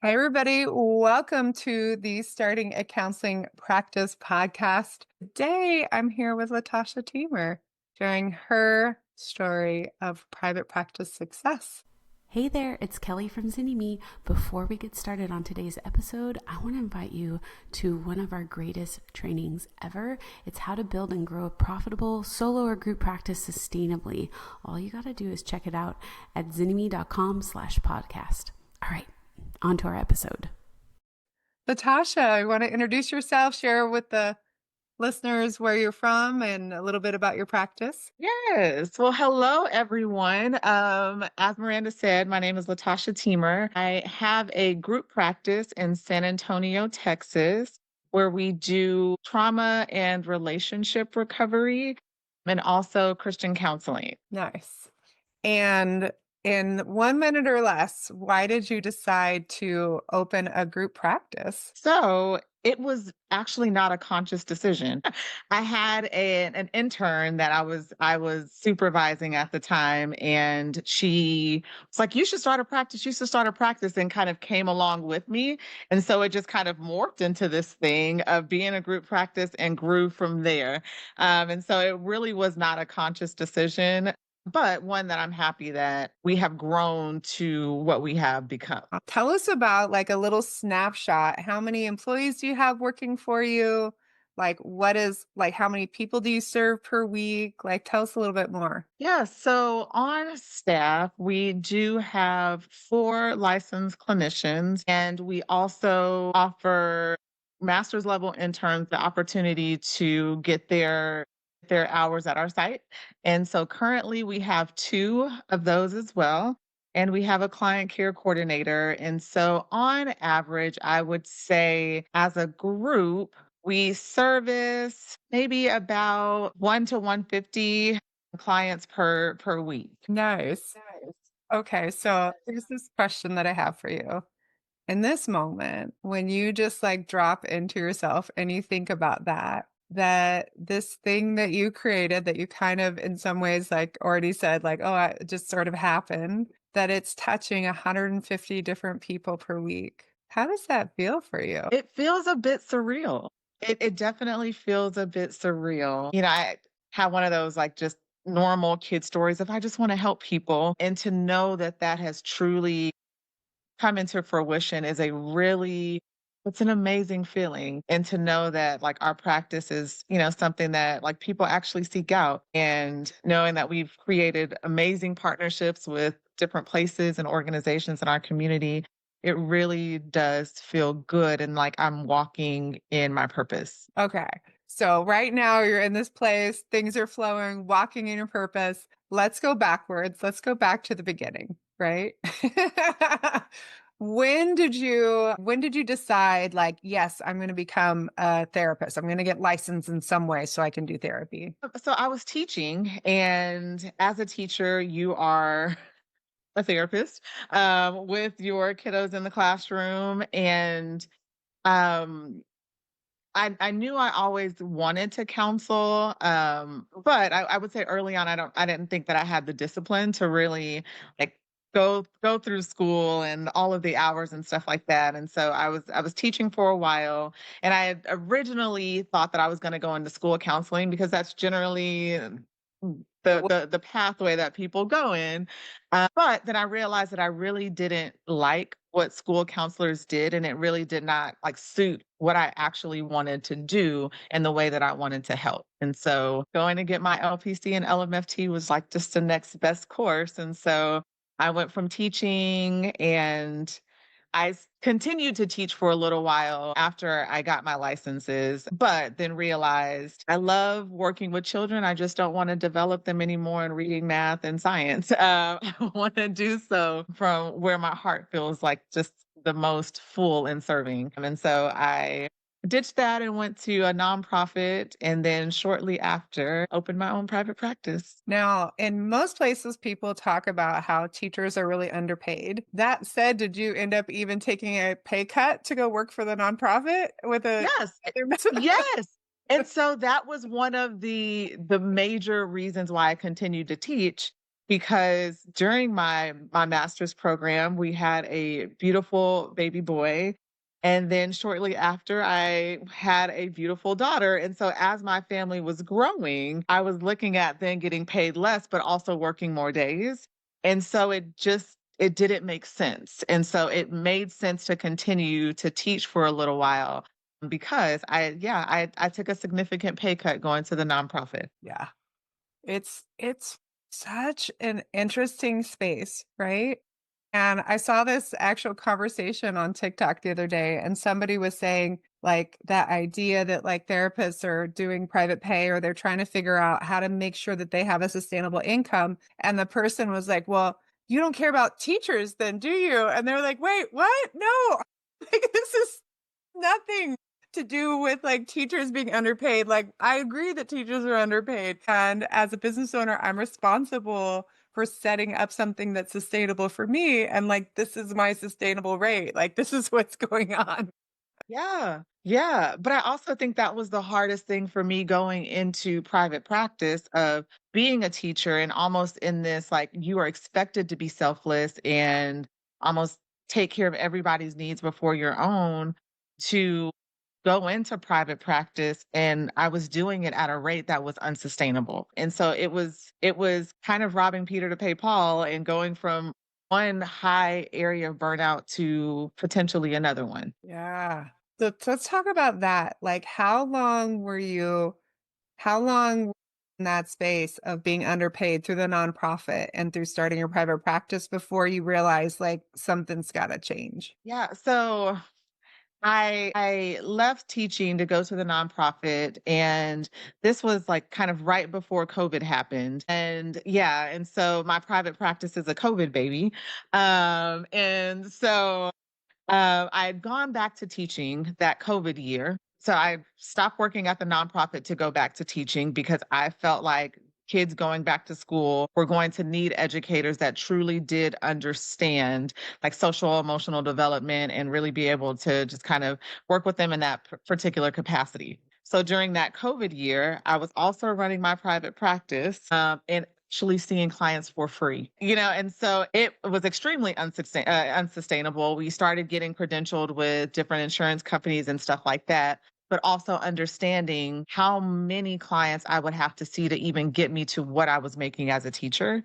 Hi, everybody. Welcome to the Starting a Counseling Practice podcast. Today, I'm here with Latasha Teamer, sharing her story of private practice success. Hey there, it's Kelly from Zinni. Before we get started on today's episode, I want to invite you to one of our greatest trainings ever. It's how to build and grow a profitable solo or group practice sustainably. All you got to do is check it out at zinnime.com/podcast. All right, on to our episode. Latasha, you want to introduce yourself, share with the listeners where you're from and a little bit about your practice? Yes. Well, hello, everyone. As Miranda said, my name is Latasha Teamer. I have a group practice in San Antonio, Texas, where we do trauma and relationship recovery and also Christian counseling. Nice. And in 1 minute or less, why did you decide to open a group practice? So it was actually not a conscious decision. I had an intern that I was supervising at the time, and she was like, "You should start a practice. You should start a practice," and kind of came along with me. And so it just kind of morphed into this thing of being a group practice and grew from there. And so it really was not a conscious decision, but one that I'm happy that we have grown to what we have become. Tell us about like a little snapshot. How many employees do you have working for you? Like, what is like, how many people do you serve per week? Like, tell us a little bit more. Yeah, so on staff, we do have 4 licensed clinicians, and we also offer master's level interns the opportunity to get their hours at our site. And so currently we have 2 of those as well. And we have a client care coordinator. And so on average, I would say as a group, we service maybe about 1 to 150 clients per week. Nice. Okay, so here's this question that I have for you. In this moment, when you just like drop into yourself and you think about that this thing that you created that you kind of in some ways like already said, like, oh, it just sort of happened, that it's touching 150 different people per week. How does that feel for you? It feels a bit surreal. It definitely feels a bit surreal. I have one of those like just normal kid stories of I just want to help people, and to know that that has truly come into fruition is a really it's an amazing feeling. And to know that like our practice is, something that like people actually seek out, and knowing that we've created amazing partnerships with different places and organizations in our community, it really does feel good and like I'm walking in my purpose. Okay. So right now you're in this place, things are flowing, walking in your purpose. Let's go backwards. Let's go back to the beginning, right? When did you decide like, yes, I'm going to become a therapist. I'm going to get licensed in some way so I can do therapy. So I was teaching, and as a teacher, you are a therapist with your kiddos in the classroom. And um, I knew I always wanted to counsel, but I would say early on, I didn't think that I had the discipline to really like go through school and all of the hours and stuff like that. And so I was teaching for a while, and I had originally thought that I was going to go into school counseling because that's generally the pathway that people go in. But then I realized that I really didn't like what school counselors did, and it really did not like suit what I actually wanted to do and the way that I wanted to help. And so going to get my LPC and LMFT was like just the next best course. And so I went from teaching, and continued to teach for a little while after I got my licenses, but then realized I love working with children. I just don't want to develop them anymore in reading, math, and science. I want to do so from where my heart feels like just the most full in serving. And so I ditched that and went to a nonprofit, and then shortly after opened my own private practice. Now, in most places, people talk about how teachers are really underpaid. That said, did you end up even taking a pay cut to go work for the nonprofit with a? Yes. Yes. And so that was one of the major reasons why I continued to teach, because during my master's program, we had a beautiful baby boy, and then shortly after, I had a beautiful daughter, and so as my family was growing, I was looking at then getting paid less, but also working more days, and so it didn't make sense, and so it made sense to continue to teach for a little while because I took a significant pay cut going to the nonprofit. Yeah. It's such an interesting space, right? And I saw this actual conversation on TikTok the other day, and somebody was saying, like, that idea that, like, therapists are doing private pay or they're trying to figure out how to make sure that they have a sustainable income. And the person was like, "Well, you don't care about teachers then, do you?" And they're like, "Wait, what? No." Like, this is nothing to do with, like, teachers being underpaid. Like, I agree that teachers are underpaid, and as a business owner, I'm responsible for setting up something that's sustainable for me, and, like, this is my sustainable rate. Like, this is what's going on. Yeah, yeah, but I also think that was the hardest thing for me going into private practice of being a teacher and almost in this, like, you are expected to be selfless and almost take care of everybody's needs before your own, to go into private practice, and I was doing it at a rate that was unsustainable, and so it was kind of robbing Peter to pay Paul and going from one high area of burnout to potentially another one. Yeah. So let's talk about that. Like, how long in that space of being underpaid through the nonprofit and through starting your private practice before you realize, like, something's gotta change? Yeah, so I left teaching to go to the nonprofit, and this was, like, kind of right before COVID happened, and yeah, and so my private practice is a COVID baby, and so I had gone back to teaching that COVID year. So I stopped working at the nonprofit to go back to teaching because I felt like kids going back to school were going to need educators that truly did understand like social emotional development and really be able to just kind of work with them in that particular capacity. So during that COVID year, I was also running my private practice, and actually seeing clients for free, and so it was extremely unsustainable. We started getting credentialed with different insurance companies and stuff like that, but also understanding how many clients I would have to see to even get me to what I was making as a teacher.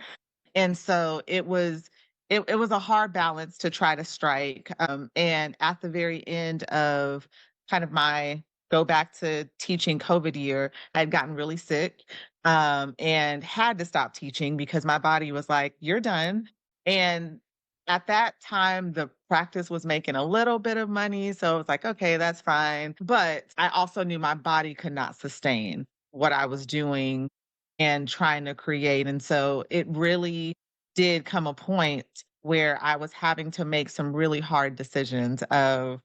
And so it was a hard balance to try to strike, and at the very end of kind of my go back to teaching COVID year, I had gotten really sick, and had to stop teaching because my body was like, "You're done." And at that time, the practice was making a little bit of money, so I was like, "Okay, that's fine." But I also knew my body could not sustain what I was doing and trying to create, and so it really did come a point where I was having to make some really hard decisions of,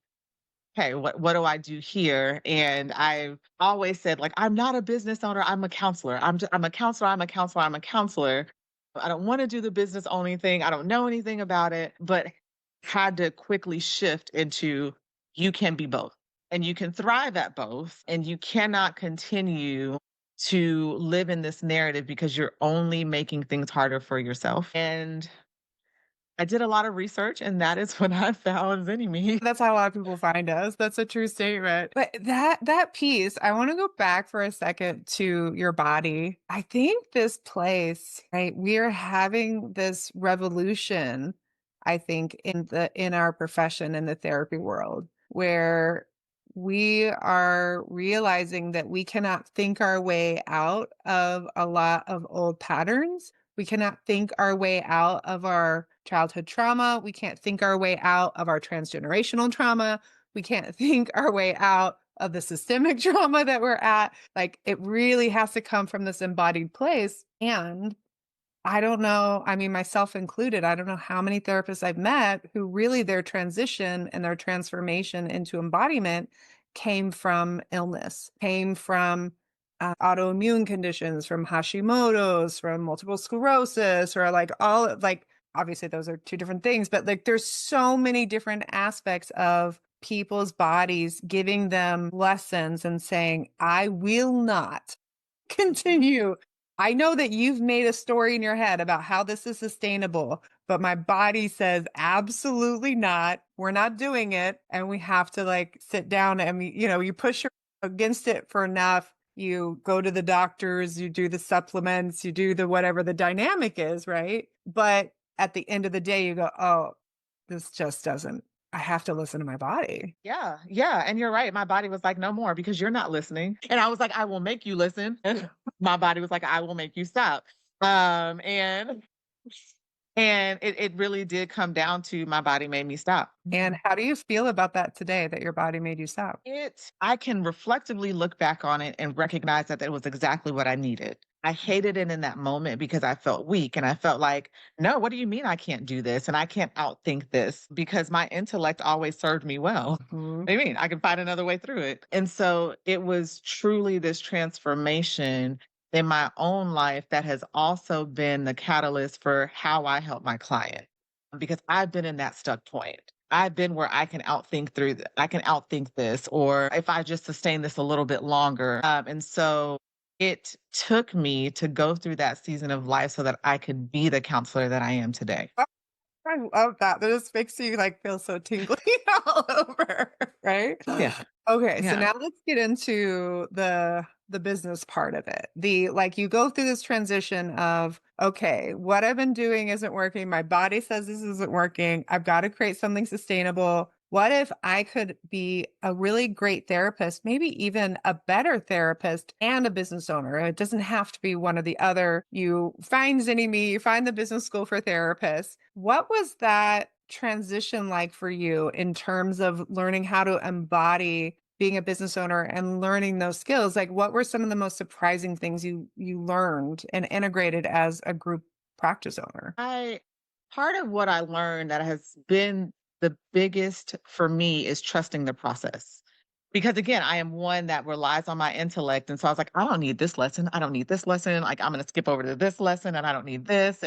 "Okay, what do I do here?" And I've always said, like, "I'm not a business owner, I'm a counselor. I'm a counselor, I'm a counselor, I'm a counselor. I don't wanna do the business owning thing, I don't know anything about it," but had to quickly shift into, you can be both, and you can thrive at both, and you cannot continue to live in this narrative because you're only making things harder for yourself. And I did a lot of research, and that is when I found Zenny. That's how a lot of people find us. That's a true statement. But that piece, I wanna go back for a second to your body. I think this place, right, we're having this revolution, I think, in our profession in the therapy world, where we are realizing that we cannot think our way out of a lot of old patterns. We cannot think our way out of our childhood trauma. We can't think our way out of our transgenerational trauma. We can't think our way out of the systemic trauma that we're at. Like, it really has to come from this embodied place. And I don't know, I mean, myself included, I don't know how many therapists I've met who really their transition and their transformation into embodiment came from illness, came from autoimmune conditions, from Hashimoto's, from multiple sclerosis, or like all like, obviously those are two different things, but like there's so many different aspects of people's bodies giving them lessons and saying, I will not continue I know that you've made a story in your head about how this is sustainable, but my body says absolutely not. We're not doing it. And we have to like sit down and you push against it for enough. You go to the doctors, you do the supplements, you do the whatever the dynamic is, right? But at the end of the day, you go, oh, this just doesn't, I have to listen to my body. Yeah, yeah, and you're right, my body was like, "No more because you're not listening." And I was like, "I will make you listen." And my body was like, "I will make you stop." And it really did come down to my body made me stop. And how do you feel about that today that your body made you stop? I can reflectively look back on it and recognize that that was exactly what I needed. I hated it in that moment because I felt weak and I felt like, no, what do you mean I can't do this? And I can't outthink this because my intellect always served me well. Mhm. What do you mean? I can find another way through it. And so it was truly this transformation in my own life that has also been the catalyst for how I help my client because I've been in that stuck point. I've been where I can I can outthink this, or if I just sustain this a little bit longer. And so it took me to go through that season of life so that I could be the counselor that I am today. I love that. That just makes you like feel so tingly all over, right? Yeah. Okay, so Yeah. now let's get into the business part of it. The like you go through this transition of okay, what I've been doing isn't working. My body says this isn't working. I've got to create something sustainable. What if I could be a really great therapist, maybe even a better therapist and a business owner? It doesn't have to be one or the other. You find Zinni you find the business school for therapists. What was that transition like for you in terms of learning how to embody being a business owner and learning those skills? Like what were some of the most surprising things you learned and integrated as a group practice owner? I Part of what I learned that has been the biggest for me is trusting the process. Because again, I am one that relies on my intellect. And so I was like, I don't need this lesson. I don't need this lesson. Like I'm gonna skip over to this lesson and I don't need this.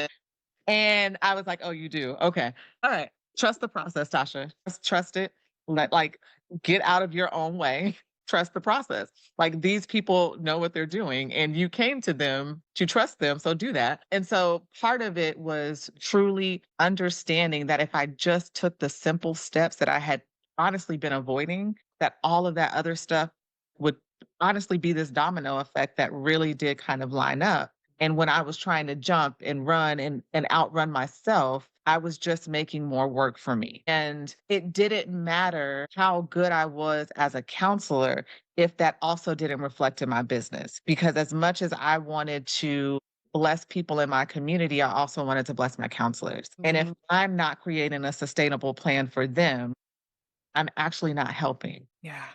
And I was like, "Oh, you do? Okay. All right. Trust the process, Tasha. Just trust it. Like, get out of your own way. Trust the process. Like, these people know what they're doing, and you came to them to trust them, so do that." And so part of it was truly understanding that if I just took the simple steps that I had honestly been avoiding, that all of that other stuff would honestly be this domino effect that really did kind of line up. And when I was trying to jump and run and outrun myself, I was just making more work for me. And it didn't matter how good I was as a counselor if that also didn't reflect in my business. Because as much as I wanted to bless people in my community, I also wanted to bless my counselors. And if Mhm. I'm not creating a sustainable plan for them, I'm actually not helping. Yeah.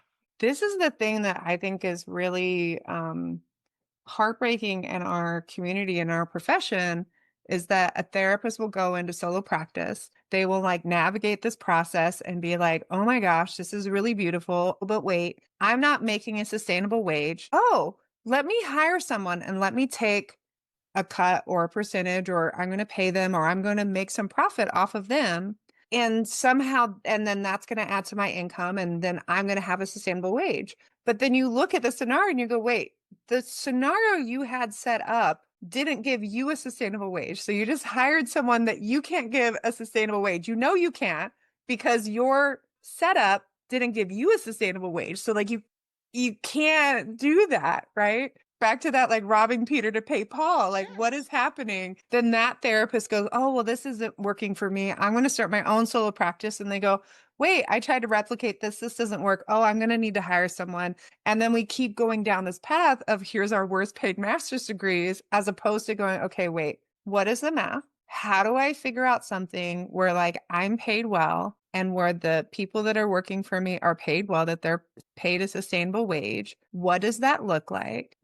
This is the thing that I think is really heartbreaking in our community, in our profession, is that a therapist will go into solo practice. They will like navigate this process and be like, oh my gosh, this is really beautiful. But wait, I'm not making a sustainable wage. Oh, let me hire someone and let me take a cut or a percentage, or I'm going to pay them, or I'm going to make some profit off of them. And somehow, and then that's going to add to my income. And then I'm going to have a sustainable wage. But then you look at the scenario and you go, wait, the scenario you had set up didn't give you a sustainable wage. So you just hired someone that you can't give a sustainable wage. You know you can't because your setup didn't give you a sustainable wage. So like you can't do that, right? Back to that like robbing Peter to pay Paul. Like what is happening? Then that therapist goes, "Oh, well this isn't working for me. I'm going to start my own solo practice." And they go, "Wait, I tried to replicate this. This doesn't work. Oh, I'm going to need to hire someone." And then we keep going down this path of here's our worst paid master's degrees as opposed to going, "Okay, wait. What is the math? How do I figure out something where like I'm paid well and where the people that are working for me are paid well, that they're paid a sustainable wage? What does that look like?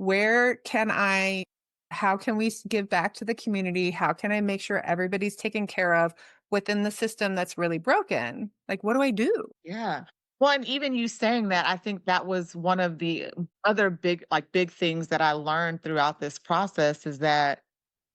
How can we give back to the community? How can I make sure everybody's taken care of within the system that's really broken? Like, what do I do?" Yeah. Well, and even you saying that, I think that was one of the other big things that I learned throughout this process is that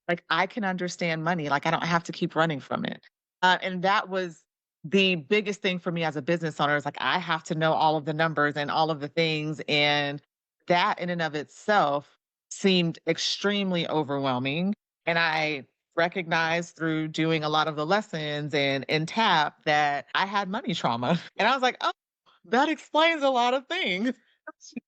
like I can understand money. Like I don't have to keep running from it. And that was the biggest thing for me as a business owner is like I have to know all of the numbers and all of the things. And that in and of itself seemed extremely overwhelming. And I recognized through doing a lot of the lessons and in TAP that I had money trauma. And I was like, oh, that explains a lot of things.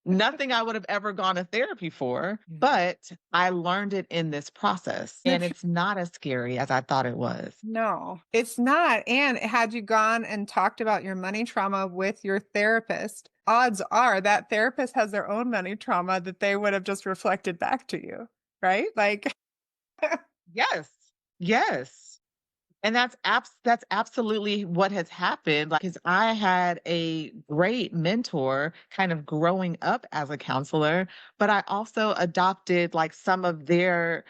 Nothing I would have ever gone to therapy for, but I learned it in this process. And it's not as scary as I thought it was. No, it's not. And had you gone and talked about your money trauma with your therapist, odds are that therapist has their own money trauma that they would have just reflected back to you, right? Like, Yes. Yes. And that's absolutely what has happened. Like, 'cause I had a great mentor kind of growing up as a counselor, but I also adopted like some of their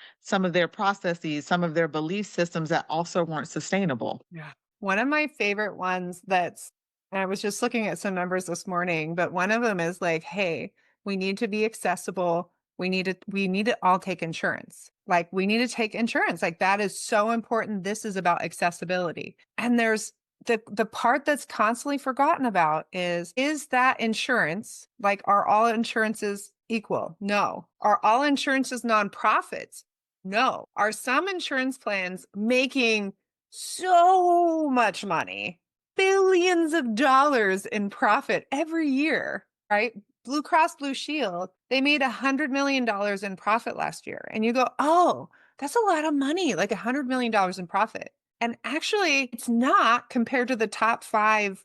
processes, some of their belief systems that also weren't sustainable. yeah. One of my favorite ones that's, and I was just looking at some numbers this morning, but one of them is like, hey, we need to be accessible. We need to all take insurance. Like we need to take insurance. Like that is so important. This is about accessibility. And there's the part that's constantly forgotten about is that insurance, like are all insurances equal? No. Are all insurances nonprofits? No. Are some insurance plans making so much money, billions of dollars in profit every year, right? Blue Cross Blue Shield, they made $100 million in profit last year. And you go, oh, that's a lot of money, like $100 million in profit. And actually, it's not compared to the top five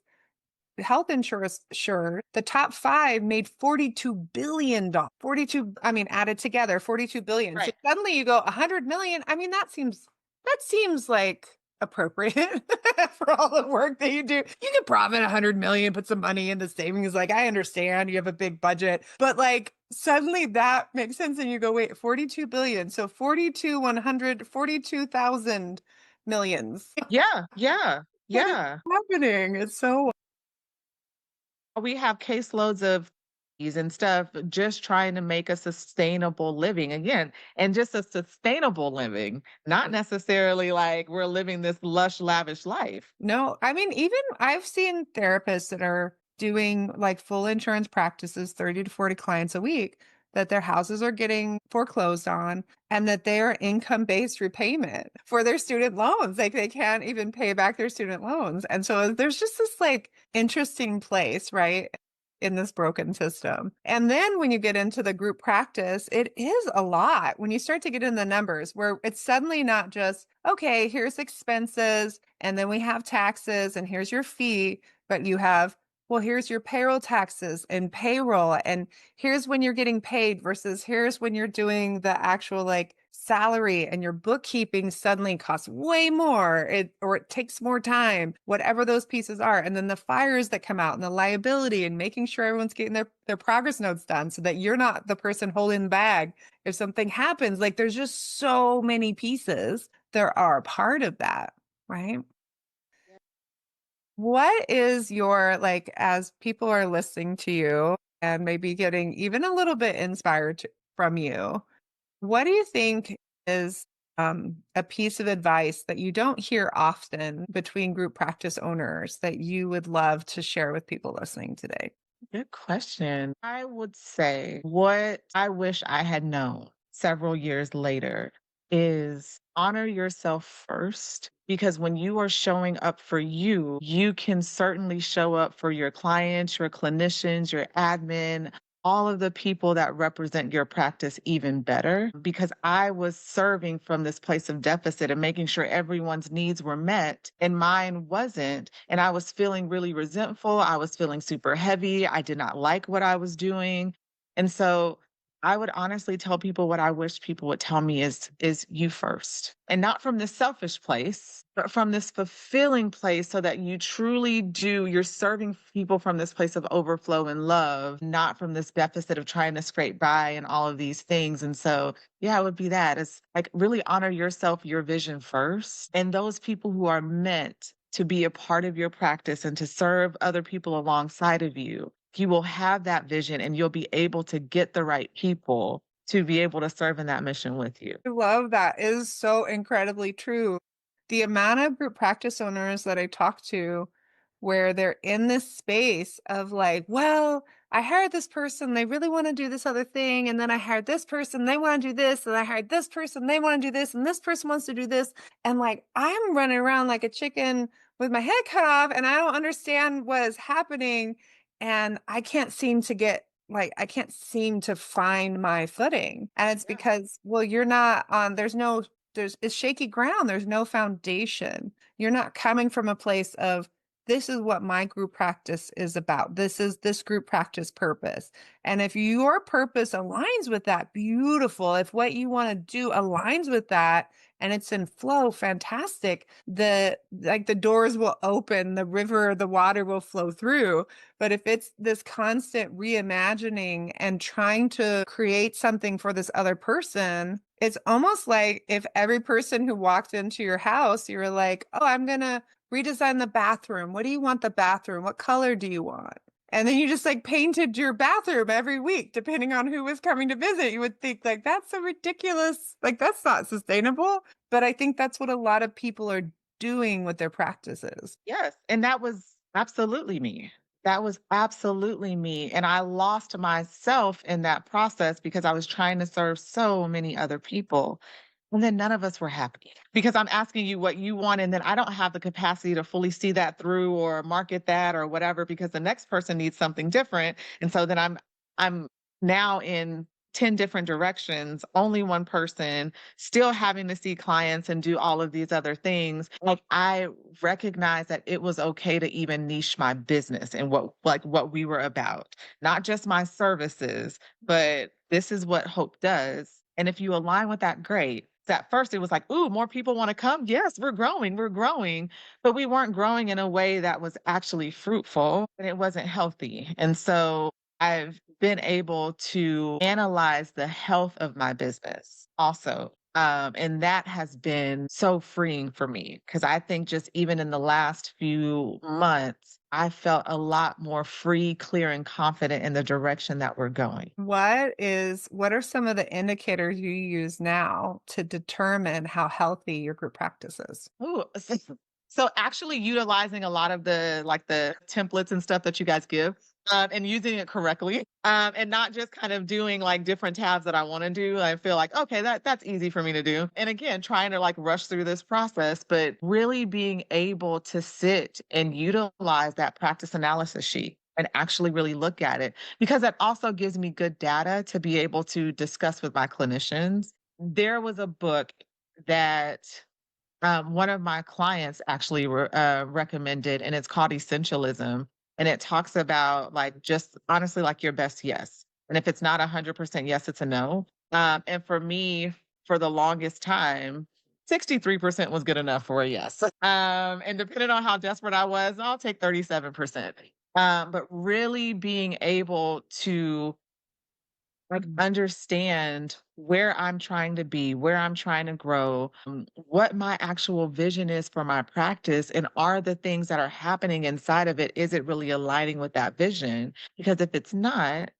health insurers. Sure, the top five made $42 billion. 42, I mean, added together, 42 billion. So Right. suddenly you go 100 million. I mean, that seems like appropriate for all the work that you do. You can profit 100 million, put some money in the savings. Like, I understand you have a big budget, but like suddenly that makes sense. And you go, wait, 42 billion. So 42, 100, 42,000 millions. Yeah. Yeah. What is Yeah. happening? It's so, We have caseloads of these and stuff just trying to make a sustainable living again, and just a sustainable living, not necessarily like we're living this lush, lavish life. no, I mean, even I've seen therapists that are doing like full insurance practices, 30 to 40 clients a week, that their houses are getting foreclosed on and that they are income-based repayment for their student loans. Like they can't even pay back their student loans. And so there's just this like interesting place, right? In this broken system. And then when you get into the group practice, it is a lot when you start to get in the numbers where it's suddenly not just, okay, here's expenses, and then we have taxes, and here's your fee, but you have, well, here's your payroll taxes and payroll, and here's when you're getting paid versus here's when you're doing the actual like salary, and your bookkeeping suddenly costs way more, or it takes more time, whatever those pieces are. And then the fires that come out and the liability and making sure everyone's getting their progress notes done so that you're not the person holding the bag if something happens. Like there's just so many pieces that are a part of that, right? What is your, like, as people are listening to you and maybe getting even a little bit inspired from you, what do you think is a piece of advice that you don't hear often between group practice owners that you would love to share with people listening today? Good question. I would say what I wish I had known several years later is honor yourself first. Because when you are showing up for you, you can certainly show up for your clients, your clinicians, your admin, all of the people that represent your practice even better. Because I was serving from this place of deficit and making sure everyone's needs were met and mine wasn't. And I was feeling really resentful. I was feeling super heavy. I did not like what I was doing. And so I would honestly tell people what I wish people would tell me is you first. And not from this selfish place, but from this fulfilling place so that you truly do, you're serving people from this place of overflow and love, not from this deficit of trying to scrape by and all of these things. And so, yeah, it would be that. It's like really honor yourself, your vision first, and those people who are meant to be a part of your practice and to serve other people alongside of you. You will have that vision and you'll be able to get the right people to be able to serve in that mission with you. I love that. It is so incredibly true. The amount of group practice owners that I talk to where they're in this space of like, well, I hired this person, they really want to do this other thing. And then I hired this person, they want to do this. And I hired this person, they want to do this. And this person wants to do this. And like, I'm running around like a chicken with my head cut off, and I don't understand what is happening. And I can't seem to get like, I can't seem to find my footing. And it's Yeah. because, well, you're not on, it's shaky ground. There's no foundation. You're not coming from a place of, this is what my group practice is about. This is this group practice purpose. And if your purpose aligns with that, beautiful. If what you want to do aligns with that and it's in flow, fantastic. The doors will open, the river, the water will flow through. But if it's this constant reimagining and trying to create something for this other person, it's almost like if every person who walked into your house, you were like, oh, I'm going to redesign the bathroom. What do you want the bathroom? What color do you want? And then you just like painted your bathroom every week, depending on who was coming to visit. You would think like, that's so ridiculous. Like, that's not sustainable. But I think that's what a lot of people are doing with their practices. Yes, and that was absolutely me. That was absolutely me, and I lost myself in that process because I was trying to serve so many other people, and then none of us were happy because I'm asking you what you want, and then I don't have the capacity to fully see that through or market that or whatever because the next person needs something different, and so then I'm now in 10 different directions, only one person, still having to see clients and do all of these other things. Like I recognized that it was okay to even niche my business and what we were about. Not just my services, but this is what Hope does. And if you align with that, great. So at first it was like, ooh, more people want to come. Yes, we're growing, we're growing. But we weren't growing in a way that was actually fruitful and it wasn't healthy. And so I've been able to analyze the health of my business also. And that has been so freeing for me because I think just even in the last few months, I felt a lot more free, clear, and confident in the direction that we're going. What are some of the indicators you use now to determine how healthy your group practice is? Ooh, so actually utilizing a lot of the templates and stuff that you guys give, and using it correctly, and not just kind of doing like different tabs that I want to do. I feel like, okay, that's easy for me to do. And again, trying to like rush through this process, but really being able to sit and utilize that practice analysis sheet and actually really look at it because that also gives me good data to be able to discuss with my clinicians. There was a book that one of my clients actually recommended, and it's called Essentialism. And it talks about like just honestly like your best yes. And if it's not 100% yes, it's a no. And for me, for the longest time, 63% was good enough for a yes. And depending on how desperate I was, I'll take 37%. But really being able to like understand where I'm trying to be, where I'm trying to grow, what my actual vision is for my practice, and are the things that are happening inside of it, is it really aligning with that vision? Because if it's not,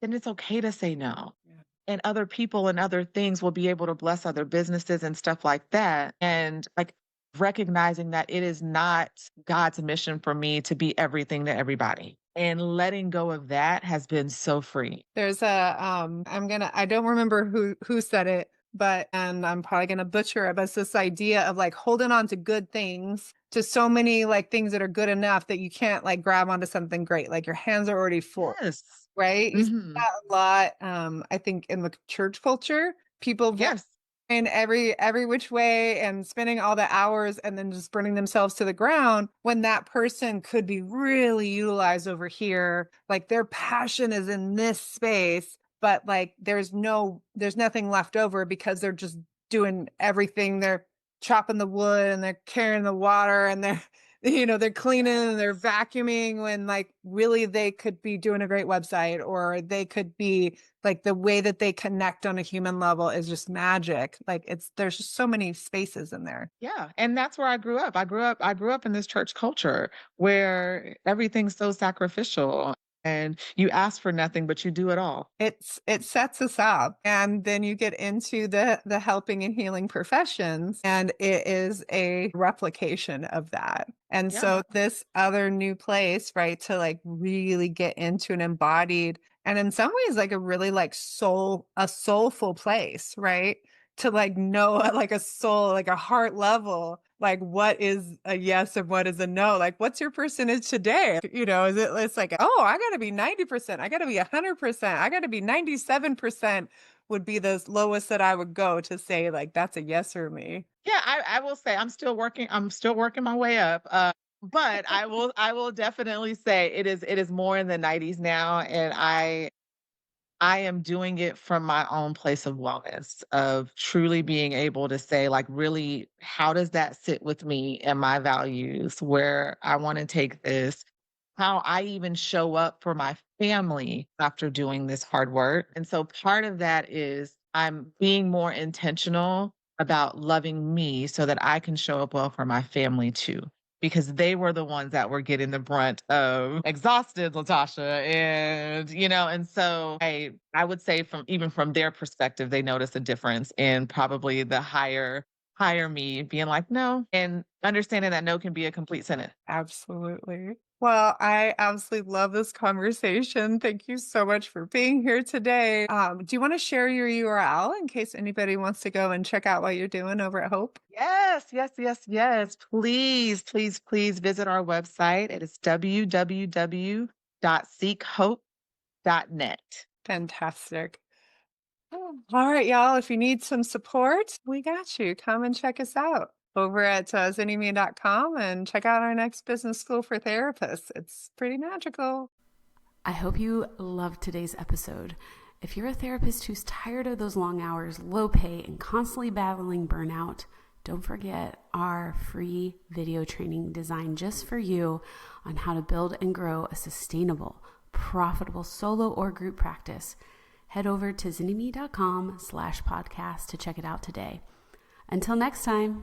then it's okay to say no. Yeah. And other people and other things will be able to bless other businesses and stuff like that. And like recognizing that it is not God's mission for me to be everything to everybody. And letting go of that has been so free. There's a I don't remember who said it, but and I'm probably gonna butcher it, but it's this idea of like holding on to good things, to so many like things that are good enough that you can't like grab onto something great. Like your hands are already full, Yes. right? You see Mhm. that a lot, I think in the church culture, people Yes. in every which way and spending all the hours and then just burning themselves to the ground when that person could be really utilized over here. Like their passion is in this space, but like there's nothing left over because they're just doing everything. They're chopping the wood and they're carrying the water and they're they're cleaning and they're vacuuming when like really they could be doing a great website, or they could be like the way that they connect on a human level is just magic. Like there's just so many spaces in there. Yeah, and that's where I grew up. I grew up in this church culture where everything's so sacrificial. and you ask for nothing, but you do it all. It sets us up, and then you get into the helping and healing professions, and it is a replication of that. And Yeah. so this other new place, right, to like really get into an embodied and in some ways like a really like a soulful place, right? To like know at like a soul, like a heart level, like what is a yes and what is a no? Like what's your percentage today? Is it's like, oh, I gotta be 90%, I gotta be 100%, I gotta be 97% would be the lowest that I would go to say like that's a yes or me. Yeah, I will say I'm still working my way up. But I will definitely say it is more in the 90s now, and I am doing it from my own place of wellness, of truly being able to say, like, really, how does that sit with me and my values, where I want to take this, how I even show up for my family after doing this hard work. And so part of that is I'm being more intentional about loving me so that I can show up well for my family too, because they were the ones that were getting the brunt of exhausted Latasha. And so I would say from even from their perspective, they notice a difference in probably the higher me being like, no, and understanding that no can be a complete sentence. Absolutely. Well, I absolutely love this conversation. Thank you so much for being here today. Do you want to share your URL in case anybody wants to go and check out what you're doing over at Hope? Yes, yes, yes, yes. Please, please, please visit our website. It is www.seekhope.net. Fantastic. Oh, all right, y'all. If you need some support, we got you. Come and check us out over at zinnyme.com and check out our next business school for therapists. It's pretty magical. I hope you loved today's episode. If you're a therapist who's tired of those long hours, low pay, and constantly battling burnout, don't forget our free video training designed just for you on how to build and grow a sustainable, profitable solo or group practice. Head over to zinnyme.com/podcast to check it out today. Until next time.